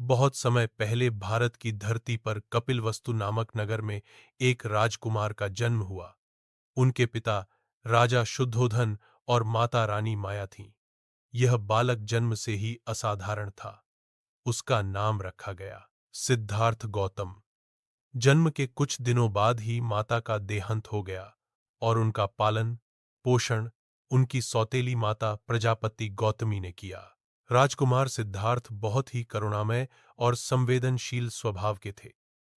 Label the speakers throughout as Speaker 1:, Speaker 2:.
Speaker 1: बहुत समय पहले भारत की धरती पर कपिलवस्तु नामक नगर में एक राजकुमार का जन्म हुआ। उनके पिता राजा शुद्धोधन और माता रानी माया थीं। यह बालक जन्म से ही असाधारण था। उसका नाम रखा गया सिद्धार्थ गौतम। जन्म के कुछ दिनों बाद ही माता का देहांत हो गया और उनका पालन पोषण उनकी सौतेली माता प्रजापति गौतमी ने किया। राजकुमार सिद्धार्थ बहुत ही करुणामय और संवेदनशील स्वभाव के थे।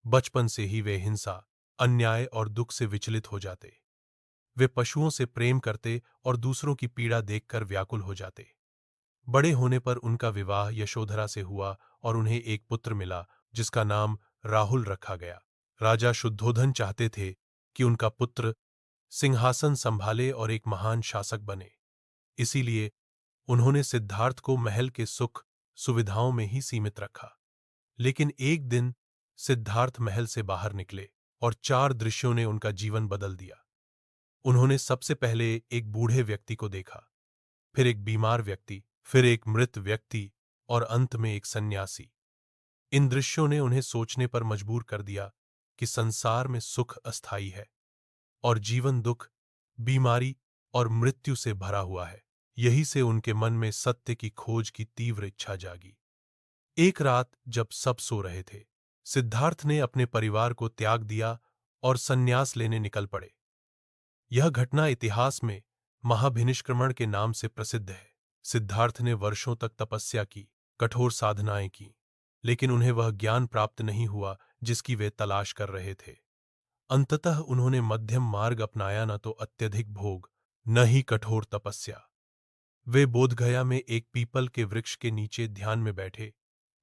Speaker 1: बचपन से ही वे हिंसा, अन्याय और दुख से विचलित हो जाते। वे पशुओं से प्रेम करते और दूसरों की पीड़ा देखकर व्याकुल हो जाते। बड़े होने पर उनका विवाह यशोधरा से हुआ और उन्हें एक पुत्र मिला जिसका नाम राहुल रखा गया। राजा शुद्धोधन चाहते थे कि उनका पुत्र सिंहासन संभाले और एक महान शासक बने। इसीलिए उन्होंने सिद्धार्थ को महल के सुख सुविधाओं में ही सीमित रखा। लेकिन एक दिन सिद्धार्थ महल से बाहर निकले और चार दृश्यों ने उनका जीवन बदल दिया। उन्होंने सबसे पहले एक बूढ़े व्यक्ति को देखा, फिर एक बीमार व्यक्ति, फिर एक मृत व्यक्ति और अंत में एक सन्यासी। इन दृश्यों ने उन्हें सोचने पर मजबूर कर दिया कि संसार में सुख अस्थायी है और जीवन दुख, बीमारी और मृत्यु से भरा हुआ है। यही से उनके मन में सत्य की खोज की तीव्र इच्छा जागी। एक रात जब सब सो रहे थे, सिद्धार्थ ने अपने परिवार को त्याग दिया और संन्यास लेने निकल पड़े। यह घटना इतिहास में महाभिनिष्क्रमण के नाम से प्रसिद्ध है। सिद्धार्थ ने वर्षों तक तपस्या की, कठोर साधनाएं की, लेकिन उन्हें वह ज्ञान प्राप्त नहीं हुआ जिसकी वे तलाश कर रहे थे। अंततः उन्होंने मध्यम मार्ग अपनाया, न तो अत्यधिक भोग, न ही कठोर तपस्या। वे बोधगया में एक पीपल के वृक्ष के नीचे ध्यान में बैठे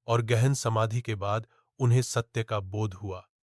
Speaker 1: और गहन समाधि के बाद उन्हें सत्य का बोध हुआ।